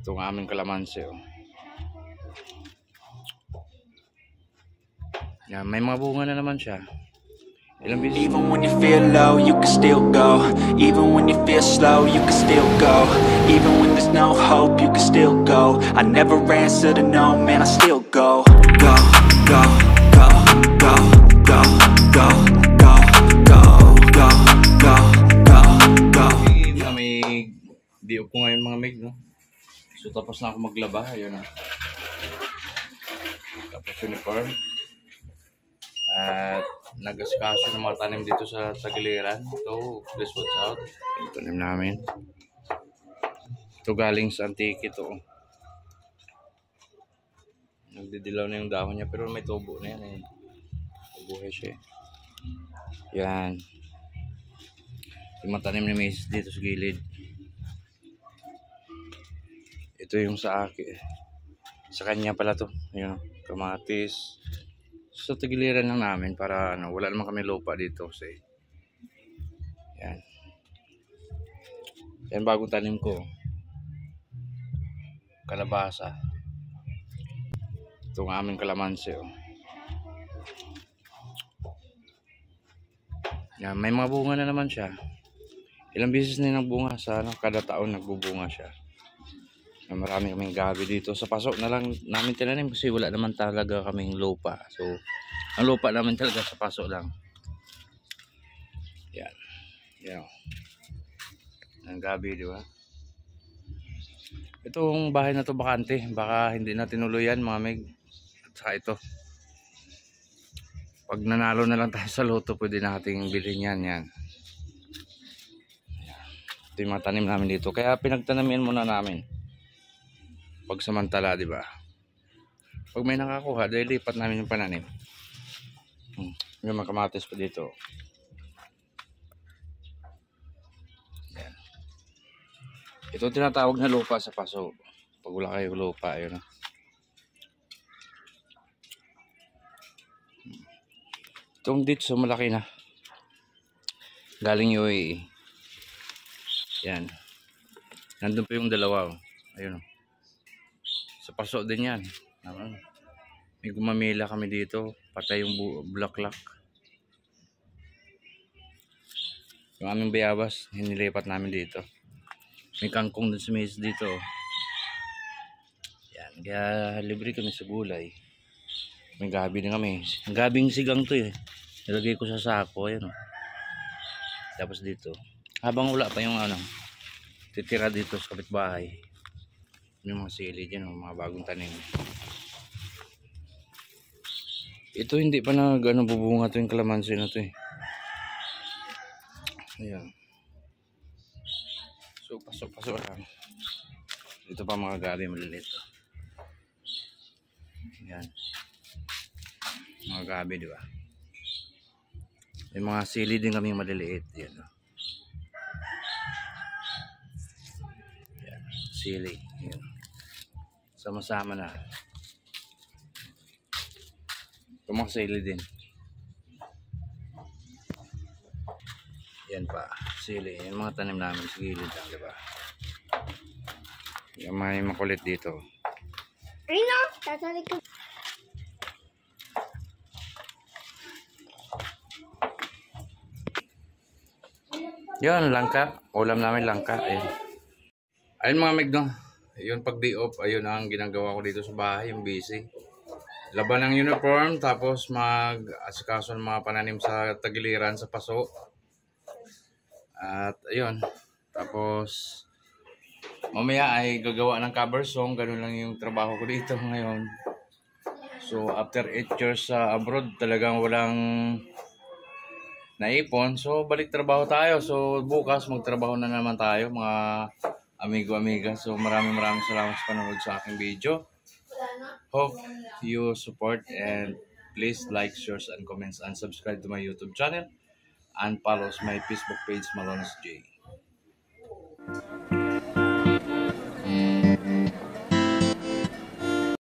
Itong aming kalamansi. Oh. Yan, may mga bunga na naman siya. Even when you feel low, you can still go. Even when you feel slow, you can still go. Even when there's no hope, you can still go. I never answer to no, man, I still go. Go, go, go, go, go, go, go, go, go, go, go, go. May diop ko ngayon mga mig, no? So tapos na ako maglaba, ayun na. Tapos uniform. At nag-asikaso ng mga tanim dito sa tagiliran. So, please watch out. Yung tanim namin. Ito galing sa antique ito. Nagdidilaw na yung dahon niya pero may tubo na yan eh. Tubuhay siya. Yan. Yung mga tanim ni Mace dito sa gilid. Ito yung sa akin. Sa kanya pala to. Ayun, kamatis. Sa tagiliran lang namin para wala naman kami lupa dito kasi yan. Yan bagong tanim ko. Kalabasa. Itong aming kalamansi. Oh. Yan, may mga bunga na naman siya. Ilang beses na nagbunga sa kada taon nagbubunga siya. Yan, marami kaming gabi dito. Sa pasok na lang namin tinanim kasi wala naman talaga kaming lupa. So ang lupa namin talaga sa paso lang. Yan. Yan. Ang gabi, di ba? Itong bahay na to bakante. Baka hindi na tinuloy yan, mga meg. At saka ito. Pag nanalo na lang tayo sa loto, pwede nating bilhin yan. Yan. Ito yung mga tanim namin dito. Kaya pinagtanamin muna namin. Pag samantala, di ba? Pag may nakakuha, dahil lipat namin yung pananim. Yung mga kamatis pa dito. Yan. Ito tinatawag na lupa sa paso. Pag wala kayo lupa, yun. Itong ditso malaki na. Galing UAE. Yan. Nandun pa yung dalawa. Ayun. Sa paso din yan. May gumamila kami dito. Patay yung bulaklak. Yung aming bayabas, hinilipat namin dito. May kangkong dun sa mesa dito. Yan. Kaya libre kami sa gulay. May gabi din kami. Gabing sigang to eh. Nilagay ko sa sako. Ayan o. Tapos dito. Habang wala pa yung titira dito sa kapitbahay. Yung mga sili dyan o. Mga bagong tanim. Ito hindi pa bubunga to yung kalamansi na to eh. Ayan. So pasok lang. Ito pa mga gabi maliliit. Ayan. Mga gabi, di ba? May mga sili din kami maliliit. Ayan. Ayan. Sili. Ayan. Sama-sama na. Ito mga sili din. Yan pa, sili. Yan mga tanim namin sa gilid lang, diba? Yan may makulit dito. Rino, tatalik ko. Yan, langka. Ulam namin langka. Ayun. Ayun mga megno. Ayun pag day off, ayun ang ginagawa ko dito sa bahay, yung busy. Laban ng uniform, tapos mag-asikaso ng mga pananim sa tagiliran sa paso. At ayun, tapos mamaya ay gagawa ng cover song. Ganun lang yung trabaho ko dito ngayon. So after 8 years sa abroad, talagang walang naipon. So balik trabaho tayo. So bukas magtrabaho na naman tayo mga amigo-amiga. So maraming salamat sa panonood sa aking video. Hope you support and please like, share, and comments and subscribe to my YouTube channel and follow my Facebook page Malones J.